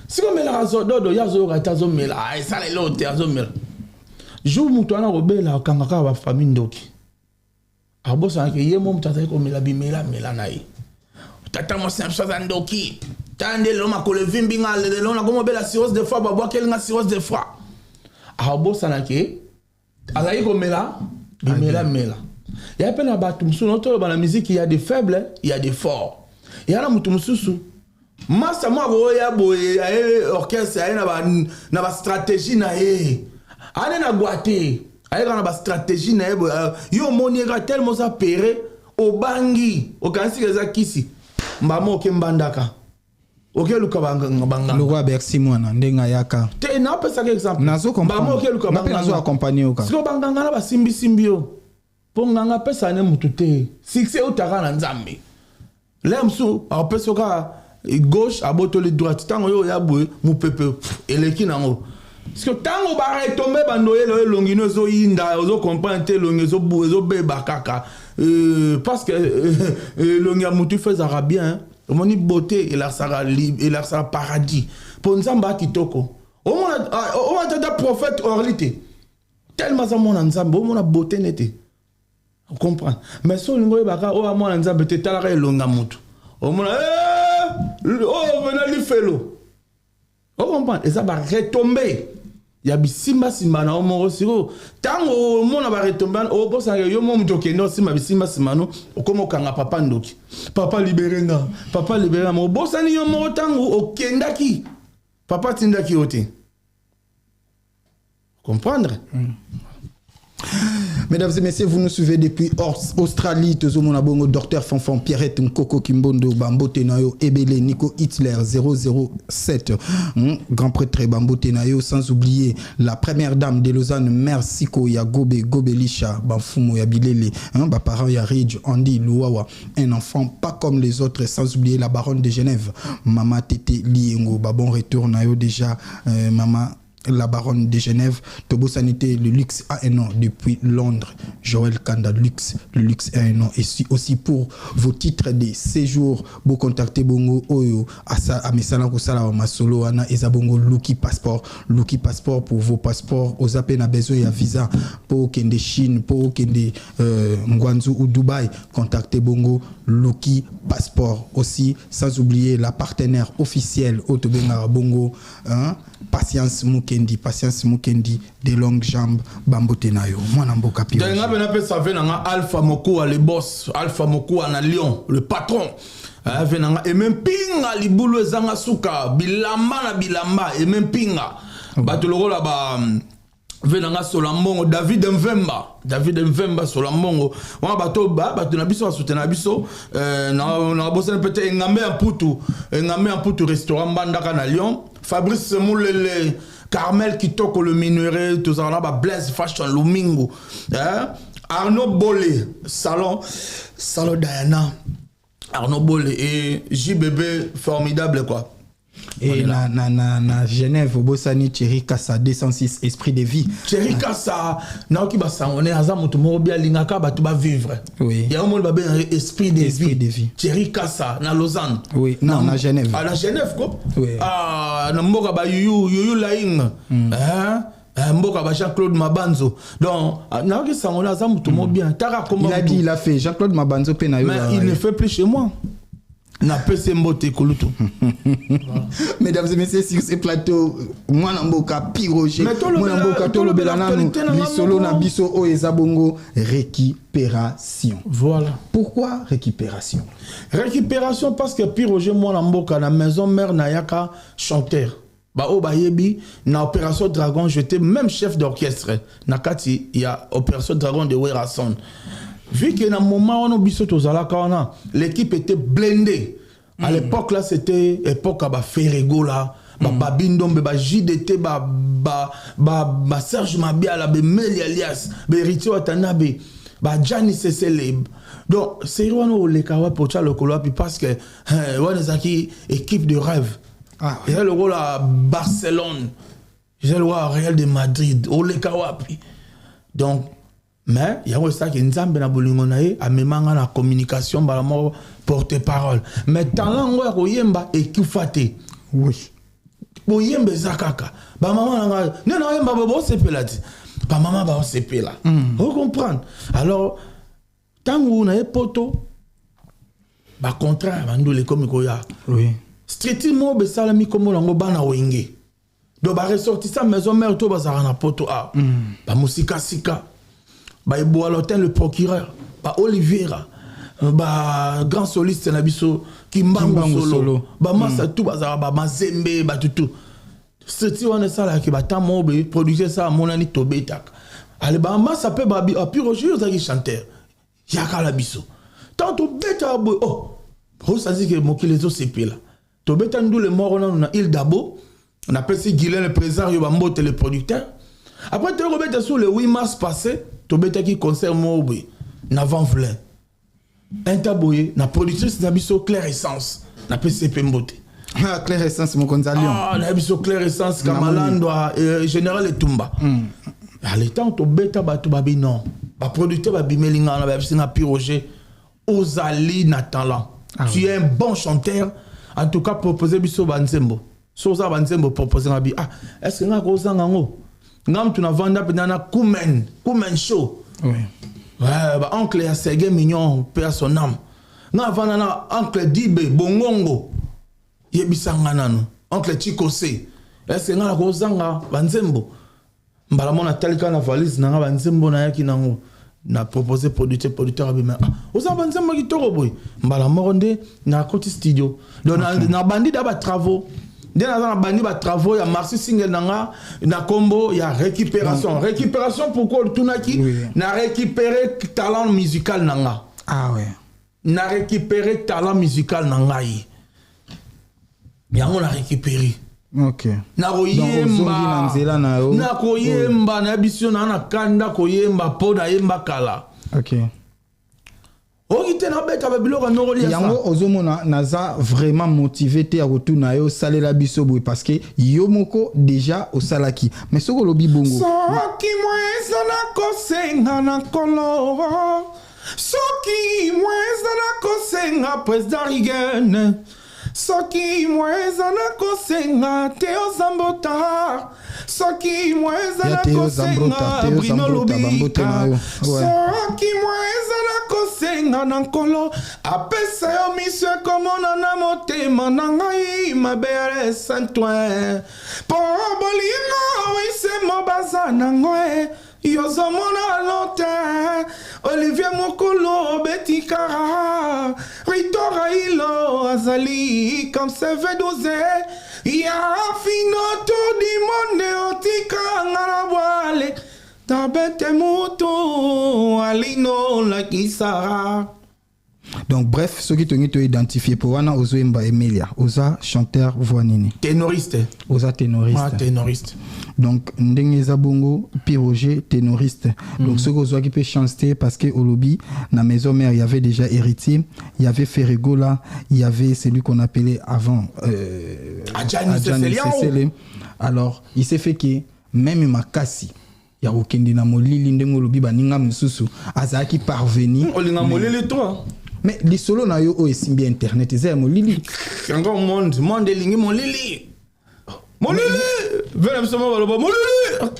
[SPEAKER 1] si ko mela zo dodo ya zo rata zo mela ai sala lote zo mela jour muto ana robela kangaka ba famille ndoki abosa ke yemo mtata ko mela bimela mela nai tata mo samso zandoki tande lo makole vimbinga le lo na komo bela cirrhose de foie ba boa kelinga cirrhose de foie abosa na ke alayi ko mela bimela mela ya pena batu msuno to ba la musique il y a des faibles il y a des forts il y a na mutu msusu masa mo bo ya boye orchestre na ba stratégie na ye ane na guate aye kana ba stratégie na yo moni ka tellement ça péré au bangi au kansi za kisi mbamo ke mbandaka oke luka banga
[SPEAKER 2] le roi Bercy mwana ndenga yaka
[SPEAKER 1] te na pesa ke exemple
[SPEAKER 2] nazo comprendre
[SPEAKER 1] mbamo ke luka
[SPEAKER 2] banga nazo accompagner oka
[SPEAKER 1] siko banganga na ba simbi simbio ponganga pesa ne mutu te succès utaka na nzambe lemsu a pesa ka gauche à botoli droite tango yo ya boye mu pepe eleki nango. Parce que tant que va retomber bandoye le longino zo inda zo comprendre te longizo bu zo beba kaka parce que longia mutu fait arabien moni beauté et la sara libre et la sara paradis pour nzamba kitoko o mona ta prophète orlité tellement ça mon nzamba o mona beauté nete on comprend mais so lingo baka o mona nzamba te tala longa mutu o mona venez lui fellow on comprend et ça va retomber. Il y a bisimba simba na omoro siko tango mona ba retomber o bosa yo mo mtoke no simba bisimba simano okomo kanga papa ndoki papa libérenga mo bosa ni yo mo tango okendaki papa tindaki ote comprendre.
[SPEAKER 2] Mesdames et messieurs, vous nous suivez depuis Australie. Tozomona bongo Docteur Fanfan Pierrette Nkoko Kimbondo Bambote Nayo Ebele Nico Hitler 007 Grand prêtre Bambote Nayo, sans oublier la première dame de Lausanne Mère Siko ya Gobelisha Banfumo ya Bilele ba parents ya Ridge Andy Luawa, un enfant pas comme les autres, sans oublier la baronne de Genève Mama Tete Liengo. Bon retour Nayo déjà Mama la baronne de Genève, Tobo Sanité, le luxe a un nom depuis Londres. Joël Kanda, le luxe a un nom. Et aussi pour vos titres de séjour, vous contactez Bongo Oyo, à Mesala Kosala, à Masolo, Ana, Ezabongo, Luki Passport pour vos passeports. Aux appels, à besoin de visa pour Kende Chine, pour Kende Ngwanzu ou Dubaï. Contactez Bongo, Luki Passport. Aussi, sans oublier la partenaire officielle, Otobenga Bongo, hein, Patience Mukendi, des longues jambes, Bambotenayo. Moi, Namboka Piro.
[SPEAKER 1] Alpha Moko, le boss, Alpha Moko, na Lyon, le patron. Et même pinga, libulu zanga suka, bilamba na bilamba, et même pinga. Batuloro là-bas. Venanga Solambongo, David Mvemba Solambongo. Wana bato na biso ba soutenir biso na bossa peut-être ngambe en putu restaurant Bandaka na Lyon. Fabrice Moulele, Carmel Kitoko le Minéré, tout ça là ba Blaise Fashion Lumingo. Arnaud Bolé, salon Diana. Arnaud Bolé et JBB formidable quoi.
[SPEAKER 2] Et na Genève, au Bossani, Thierry Kassa, 206, esprit de vie.
[SPEAKER 1] Thierry Kassa, on est à Motomobia, Lingaka, tu vas vivre.
[SPEAKER 2] Oui.
[SPEAKER 1] Il y a un monde qui esprit de vie. Thierry Kassa, na Lausanne.
[SPEAKER 2] Oui, non, na Genève.
[SPEAKER 1] À la Genève, quoi.
[SPEAKER 2] Oui.
[SPEAKER 1] Ah, na Mboka ba Yuyu Laing. Mboka ba Jean-Claude Mabanzo. Donc, on a Motomobia.
[SPEAKER 2] Il a dit, il a fait Jean-Claude Mabanzo,
[SPEAKER 1] mais il ne fait plus chez moi. Na PC Mbote Koluto.
[SPEAKER 2] Mesdames et messieurs, sur ce plateau, moi Namboka Piroger, moi Namboka Tolo Belanano, Lisolo Nabiso Oezabongo, récupération.
[SPEAKER 1] Voilà.
[SPEAKER 2] Pourquoi récupération?
[SPEAKER 1] Récupération parce que Piroger, moi Namboka, la maison mère Nayaka, chanteur. Yebi, na Opération Dragon, j'étais même chef d'orchestre. Nakati, il y a Opération Dragon de Werason. Vu qu'il y a un moment où l'équipe était blindée. À l'époque, là, c'était l'époque à Ferrego, là. Babindombe, JDT, Serge Mabiala, Meli Alias, Ritio Watanabe, Gianni Célèbre. Donc, c'est le Kawa pour le Koloapi parce que on est équipe de rêve. Il y a le rôle à Barcelone, il y a le rôle à Real de Madrid, au Lekawapi. Donc, mais il y a aussi qui nzambe na bolingo na ye amemanga na communication ba mort porte-parole mais talent ngo ko yemba ekufate
[SPEAKER 2] oui
[SPEAKER 1] bo yembe zakaka ba maman nga ne na yemba bo sepela ti ba maman ba sepela vous comprendre alors tangu na poto ba contrat bandu le comme ko ya
[SPEAKER 2] oui
[SPEAKER 1] strictement be salami comme lango bana wenge do ba ressortir sa maison mère to ba zara na poto a ba musika sika Baïbo l'hôtel le procureur, Oliviera, grand soliste Nabiso, Kimbango Solo, Massa tout bazar, Mazembe, tout. C'est on est ça là qui va tant mobe, produire ça à mon ami Tobetak. Allez, Massa peut babi, à pire aujourd'hui, chanteur. Yaka la biso. Tant Tobeta, oh, ça dit que mon qui les autres c'est là. Tobeta nous les morts on a île d'Abo, on appelle ça Guilain le président, Yobambo le producteur. Après, tu as sur le 8 mars passé, tu as qui concert Mobé, n'avant v'lin. Un taboué, la productrice n'a pas Claire Essence, n'a pas CP Mbote.
[SPEAKER 2] Ah, Claire Essence, mon Gonzalion.
[SPEAKER 1] Ah, n'a pas Claire Essence, Kamaland, Général Etumba. À l'état, tu as bêta, tu non. Le producteur va bimelinga, n'a pas Roger, Ozali Natalan. Tu es un bon chanteur, en tout cas, proposer Bisso Banzembo. Sosa Banzembo proposer un bi. Ah, est-ce que n'a pas Ozangango? Ngam tu na vanda penana Kumen show.
[SPEAKER 2] Oui.
[SPEAKER 1] Ouais, oncle ya Serge Mignon, père son âme. Na vanda na oncle Dibe Bongongo. Yebisanga nanu. Oncle Chikose. Est-ce nga ko zanga banzembo. Mbala mona talika na valise na banzembo na yaki nango. Na proposé producteur abima. Oza banzembo ki toko boy. Mbala moronde na côté studio. Donc na bandi da ba travaux. Dès la bandi ba travaux ya Marcy single nanga na combo ya récupération. Récupération pourquoi le tunaki na récupérer talent musical nanga.
[SPEAKER 2] Ah ouais.
[SPEAKER 1] Na récupérer talent musical nanga yi. Ya on a récupéré.
[SPEAKER 2] OK.
[SPEAKER 1] Na koyemba. Na koyemba na biso na kanda koyemba po na yemba kala.
[SPEAKER 2] OK.
[SPEAKER 1] okite na beta ba biloko no kolia ça
[SPEAKER 2] yango ozomona naza vraiment motivé te ya retourna yo salela biso boy parce que yo moko déjà osalaki mais soko lobi bongo
[SPEAKER 1] soki mweza na kosenga na kolo soki mweza na kosenga président Rigen soki mweza na kosenga Théo Zambota soki mweza na kosenga Bruno Lubika soki mweza na kosenga na nkolo apesa yo miso ekomona na motema na ngai mabele saint-oin po bolingo wisemo baza nango yozomona lote Olivier Mokolo Betikara Ritora Ilo Azali comme CV12 ya finoto di monde otika ngarabwale tabete moto alino la kisara.
[SPEAKER 2] Donc bref, ceux qui t'ont identifié pour Wana Ozoemba Emilia, Oza chanteur voix nini.
[SPEAKER 1] Ténoriste.
[SPEAKER 2] Oza ténoriste.
[SPEAKER 1] Ah, ténoriste.
[SPEAKER 2] Donc Ndengeza Bongo, Piroger, ténoriste. Donc ceux qui peut chanter parce que au lobby, dans la maison mère, il y avait déjà Héritier, il y avait Ferregola, il y avait celui qu'on appelait avant
[SPEAKER 1] Adjani Sesele.
[SPEAKER 2] Alors, il s'est fait que même Makassi, il y a aucun dynamolili ndengo lobby baninga mususu azaki parvenir.
[SPEAKER 1] Olinga molili toi.
[SPEAKER 2] Mais les solos na yo aussi bien internet c'est molili.
[SPEAKER 1] Encore monde lingi molili. Molili. Venez seulement baloba molili.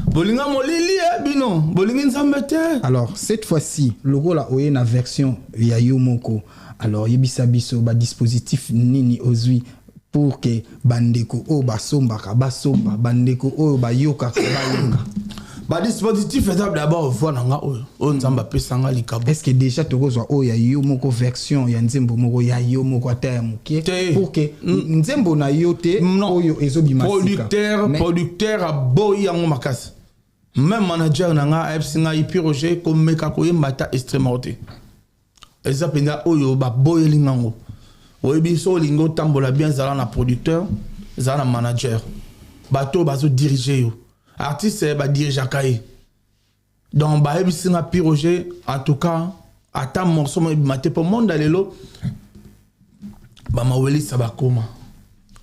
[SPEAKER 1] Bolinga molili bino, bolingi nzambete.
[SPEAKER 2] Alors cette fois-ci, logo la oye na version ya yo moko. Alors yebisa biso ba dispositif nini ozui pour que bandeko o basomba bandeko o bayoka bayoka.
[SPEAKER 1] Ba dispositif faisable d'abord voir nanga o nzamba pesanga likabo.
[SPEAKER 2] Est-ce que déjà tokozwa o ya yo moko version ya nzembo moko ya yo moko ata ya mukie pour que nzembo na yo te oyo ezobima
[SPEAKER 1] producteur a boy yango makasi. Même manager nanga FCNA Piroger comme meka koyemba ta extrêmement te. Eza penda oyo ba boy lingango. Oyebi so lingo tambola bien zala na producteur, zala na manager. Bato bazo diriger yo. Artiste ba diriger kaye. Donc ba yebi singa Piroger en tout cas ata morceau mo maté pour monde lelo. Ba maweli sabakoma.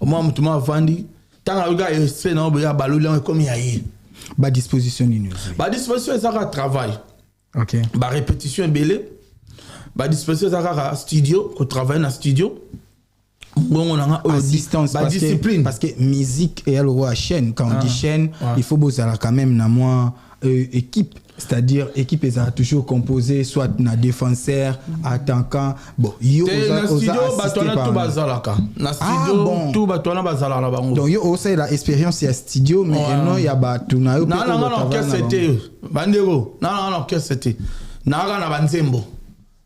[SPEAKER 1] Au moins mutuma vandi tanga yoga extrait na obo ya balolo comme yayi.
[SPEAKER 2] Ba disposition ni nous.
[SPEAKER 1] Ba disposition ça travail.
[SPEAKER 2] OK.
[SPEAKER 1] Ba répétition belé. Ba disposition ça studio ko travaille na studio. Bon on a
[SPEAKER 2] assistance
[SPEAKER 1] ba discipline
[SPEAKER 2] parce que musique et alors chaîne quand on dit chaîne il faut bosser quand même na moi équipe c'est-à-dire équipe est toujours composée soit na défenseur attaquant bon yo
[SPEAKER 1] na studio batona tout bazalaka na studio tout batona bazala na bango
[SPEAKER 2] donc yo aussi la expérience ya studio mais non ya batuna yo
[SPEAKER 1] non qu'est-ce c'était bandego non qu'est-ce c'était na banzembo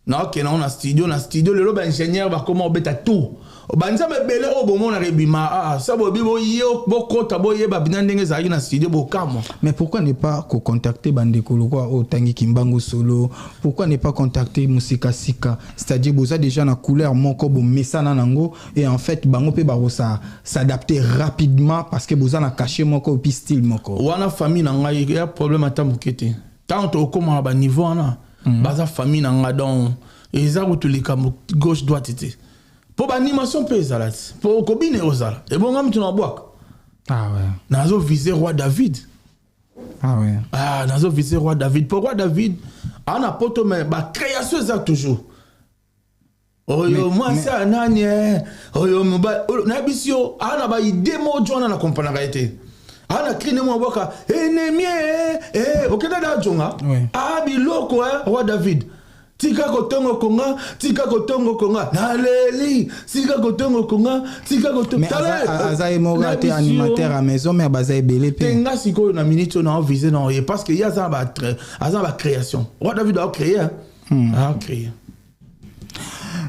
[SPEAKER 1] na ok na studio le lobe ingénieur ba comment beta tout banza mebele o bomo na rebima ça bo bibo yo bokota boye ba binandenge za na studio bokamo.
[SPEAKER 2] Mais pourquoi ne pas contacter bandeko lokwa o tangi kimbango solo, pourquoi ne pas contacter musika sika, c'est-à-dire boza déjà na couleur moko bo mesana nango et en fait bango pe ba ça s'adapter rapidement parce que boza na caché moko puis style moko
[SPEAKER 1] wana famille na ngai ya problème ata mokete tant to koma ba niveau na baza famille na nga donc eza kutulika gauche droite été pour l'animation pesala pour combiner osala et bon ngam tu na boaka
[SPEAKER 2] ah ouais
[SPEAKER 1] nazo viser roi David nazo viser roi David pour roi David ana poto mais ba création ça toujours oyo moi ça nani oyo mba na bisio ana ba idée mo jona na comprendre été ana krine mo boaka ennemi okenda da jonga biloko roi David tika kotongo konga naleli tika kotongo konga
[SPEAKER 2] mais azae moga te animateur à maison mais bazae belé pe
[SPEAKER 1] tenga siko na minute on a visé non parce que ya za ba création roi David a créé a créé.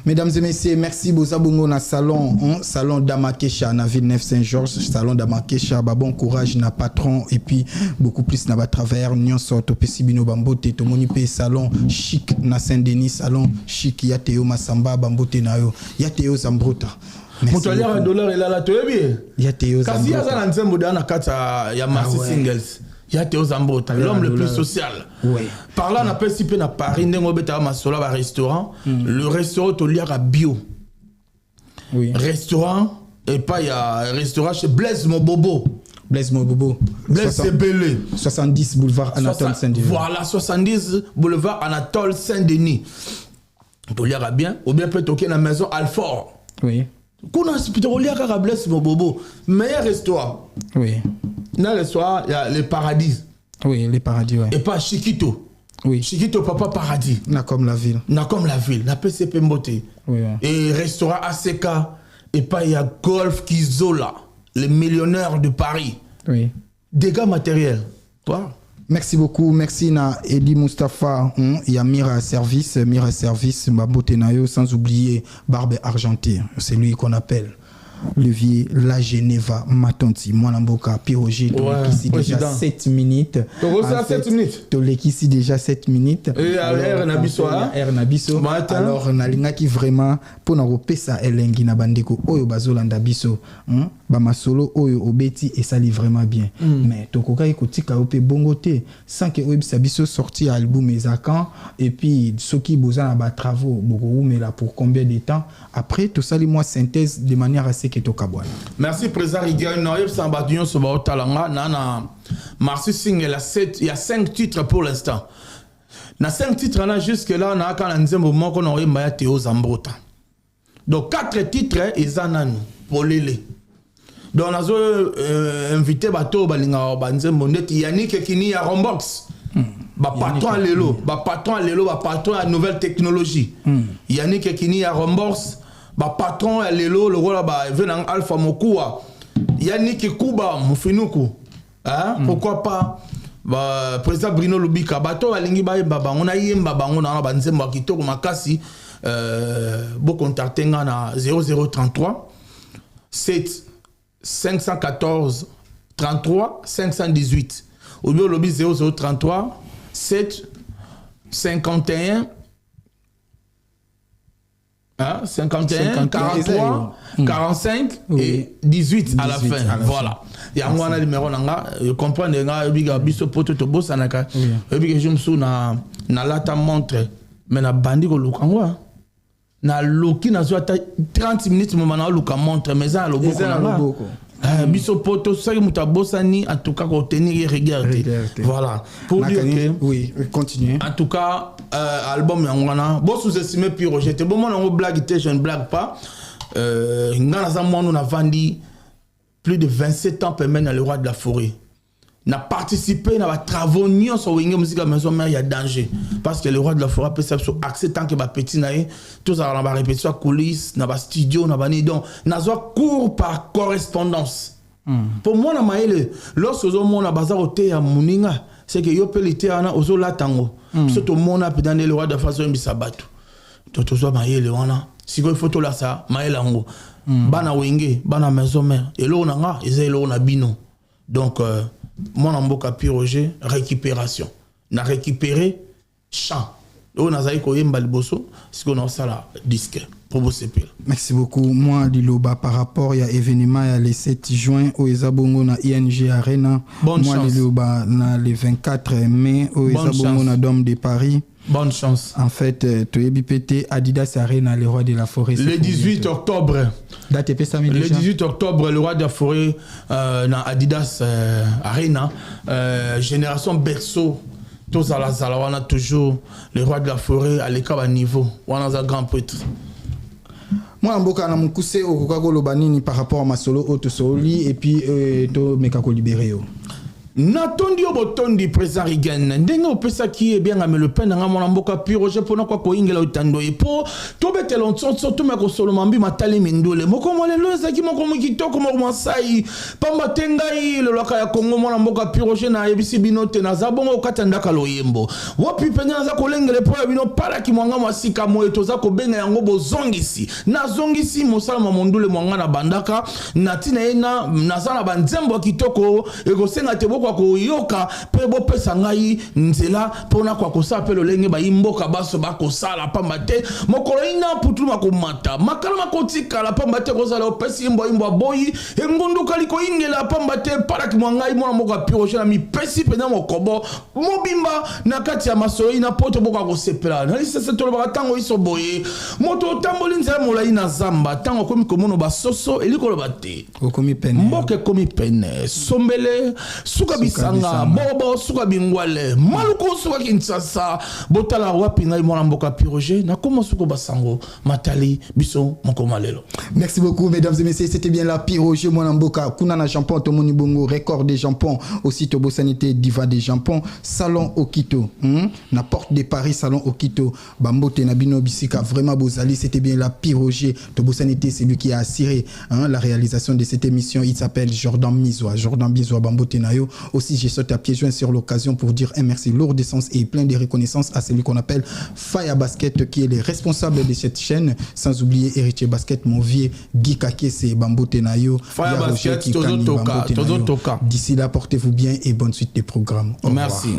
[SPEAKER 2] Mesdames et messieurs, merci Bozabungo na salon Damakesha na ville 9 Saint-Georges, salon Damakesha, bon courage na patron et puis beaucoup plus na ba travers nyonso to pesibino bambote to moni pe salon chic na Saint-Denis, salon chic ya Théo Masamba bambote na yo, ya Théo Zambrota.
[SPEAKER 1] $1 et là to bien.
[SPEAKER 2] Ya Théo Zambrota.
[SPEAKER 1] Kasi ya za nzembo dana kata ya Master Singles. Il y a Théo Zambota, l'homme le plus social.
[SPEAKER 2] Oui.
[SPEAKER 1] Par là, on appelle si peu à Paris, un restaurant. Le restaurant, tu lis à bio.
[SPEAKER 2] Oui.
[SPEAKER 1] Restaurant, et pas il y a un restaurant chez Blaise Mobobo.
[SPEAKER 2] Blaise Mobobo.
[SPEAKER 1] Blaise Sebele.
[SPEAKER 2] 70 boulevard Anatole Saint-Denis.
[SPEAKER 1] Voilà, 70 boulevard Anatole Saint-Denis. Tu lis à bien, ou bien peut-être à la maison Alfort.
[SPEAKER 2] Oui.
[SPEAKER 1] Qu'on a plutôt lis à Blaise Mobobo. Meilleur restaurant.
[SPEAKER 2] Oui.
[SPEAKER 1] Dans le restaurant, il y a les paradis.
[SPEAKER 2] Oui, les paradis, oui.
[SPEAKER 1] Et pas Chiquito.
[SPEAKER 2] Oui.
[SPEAKER 1] Chiquito, papa paradis.
[SPEAKER 2] N'a comme la ville.
[SPEAKER 1] N'a comme la ville. N'a PCP Mbote.
[SPEAKER 2] Oui.
[SPEAKER 1] Et restaurant ACK. Et pas il y a Golf Kizola. Les millionnaires de Paris.
[SPEAKER 2] Oui.
[SPEAKER 1] Dégâts matériels. Toi.
[SPEAKER 2] Merci beaucoup. Merci na Eli Mustafa. Il y a Mira Service, Mabote Nayo, sans oublier Barbe Argentée. C'est lui qu'on appelle Levier La Geneva Matonti. Moi, Lamboka, Piroger, ici déjà 7 minutes.
[SPEAKER 1] Tu 7 minutes.
[SPEAKER 2] Ici déjà 7 minutes.
[SPEAKER 1] Et à R Nabiso.
[SPEAKER 2] Alors, Nalinga qui vraiment, pour nous repérer Elengi na bandeko, Oyo Bazolanda Biso, Bamasolo, Oyo Obeti, et ça lit vraiment bien. Mais Tokoka Ekotika Ope Bongote, sans que Oyo Biso sorti album Ezakan, et puis ceux qui besoin de travaux, mais là pour combien de temps. Après, tout ça, moi, synthèse de manière assez que Tokabouane.
[SPEAKER 1] Merci, Président Rigaud. Noël Sambadion Soba Talanga. Nana Marcy Singh, il y a 5 titres pour l'instant. Dans 5 titres, jusque-là, on a quand un moment qu'on aurait Maya Théo Zambota. Donc 4 titres, ils sont pour les. Donc on a invité Bato Balinga Banzembo Yannick Kini à Rombox. Patron à l'élo, patron à nouvelle technologie. Yannick Kini à Rombox. Patron à l'élo, le rôle venant Alpha Mokua. Yannick Kuba Moufinoukou. Pourquoi pas? Président Bruno Lubika bato alingi ba on a yemba bango na banzemba kitoko makasi bo contacter nga na 0033 7 514 33 518 ou bien lobby 0033 7 51 51 43 45 et 18 à la fin. Voilà. Il y a un numéro nanga, comprendre nga biga biso poto to bosanaka. Et puis je me sou na lata montre mais na bandi ko lukangwa. Na loki na zo 30 minutes moment na luka montre mais ça logo ko. Biso poto ça que muta bosani en tout cas ko tenir regarder. Voilà. Pour dire que
[SPEAKER 2] oui, continuez.
[SPEAKER 1] En tout cas album yangwana bo sous-estimer puis rejeter. Bon moi on blague je ne blague pas. Ngana za moi on a vendu plus de 27 ans pour mener le roi de la forêt. N'a participé à des travaux nions sur la musique à maison mais il y a danger parce que le roi de la forêt peut s'accès accès tant que ba petit naé tout ça on va répéter coulisses na ba studio na ba ni donc na zo cours par correspondance. Pour moi na maele lorsque zo mona bazar oté ya muninga c'est que yo pelité ana ozo latango surtout mona dans le roi de la forêt bisabatu to zo maele wana si il faut to la ça maele ngo bana wenge bana maison mère et là on a ezelo on a bino donc mon amboka Piroger récupération na récupérer chant on a zaï ko yemba liboso ce qu'on a ça là disque pour bosser.
[SPEAKER 2] Merci beaucoup. Moi Liloba par rapport à événement il y a le 7 juin au Ezabongo na ING Arena. Moi Liloba na le 24 mai au Ezabongo na Dôme de Paris.
[SPEAKER 1] Bonne chance.
[SPEAKER 2] En fait, tu es BPT Adidas Arena, le roi de la forêt.
[SPEAKER 1] Le 18 octobre.
[SPEAKER 2] Date
[SPEAKER 1] le 18 octobre, le roi de la forêt dans Adidas Arena. Génération Berceau. Tous à la salle, on a toujours le roi de la forêt à l'écart niveau. On a un grand prêtre.
[SPEAKER 2] Moi, Mboka na mukuse okokako lobanini par rapport à ma solo auto soli et puis to mekako libéré.
[SPEAKER 1] Natondi obotondi président Rigen ndenge opesa ki e bien ngame le pen nga mona mboka Piroger pona kwa ko ingela utando e po to betelo ntso to meko solo mambi matali mindole moko mole loza ki moko mukitoko mo masai pamba tengai le loka ya Kongo mona mboka Piroger na ebisi binote na zabongo katanda kaloyembo wapi penya za kolengele po bino para ki mwanga masika mo etoza ko benga yango bozongisi na zongisi mosala mondule mwanga na bandaka natina ena na zana banzembo kitoko ego senga te boko kwa koyoka pe bo pesa ngai nzela pona kwa kosala pe lolenge ba imboka baso ba kosala pamba te mokolo ina putu makomata makala makotika la pamba te kozala opesi imbo boyi engundu kaliko ingela pamba te para ki mwangai mwana moka piroche na mi pesi pena mokobo mobimba na kati ya masoi na poto boka kosepela na lisa setolo ba tango iso boye moto tamboli nzela molai na zamba tango komi komono ba soso elikolo bate
[SPEAKER 2] okomi pene
[SPEAKER 1] mboke komi pene sombele suka bisanga bobo suka bingwale maluko suka Kinshasa botala wapi ngai mwana mboka piroche na komo suko basango matali biso mokomalelo.
[SPEAKER 2] Merci beaucoup mesdames et messieurs, c'était bien la Piroge Mwanamboka kuna na Jampon Tomoni Bongo record des Jampon aussi Tobo Sanité diva des Jampon salon Okito na porte de Paris salon Okito Bambote Nabino Bisika vraiment Bozali, c'était bien la Piroge Tobo Sanité, c'est lui qui a assuré la réalisation de cette émission. Il s'appelle Jordan Bizois Bambote Nayo. Aussi j'ai sauté à pieds joints sur l'occasion pour dire un merci lourd de sens et plein de reconnaissance à celui qu'on appelle Faya Basket qui est le responsable de cette chaîne, sans oublier Héritier Basket, mon vieux Guy Kake, c'est Bambote Nayo.
[SPEAKER 1] Faya Basket, Tozo Toka.
[SPEAKER 2] D'ici là, portez-vous bien et bonne suite des programmes.
[SPEAKER 1] Merci.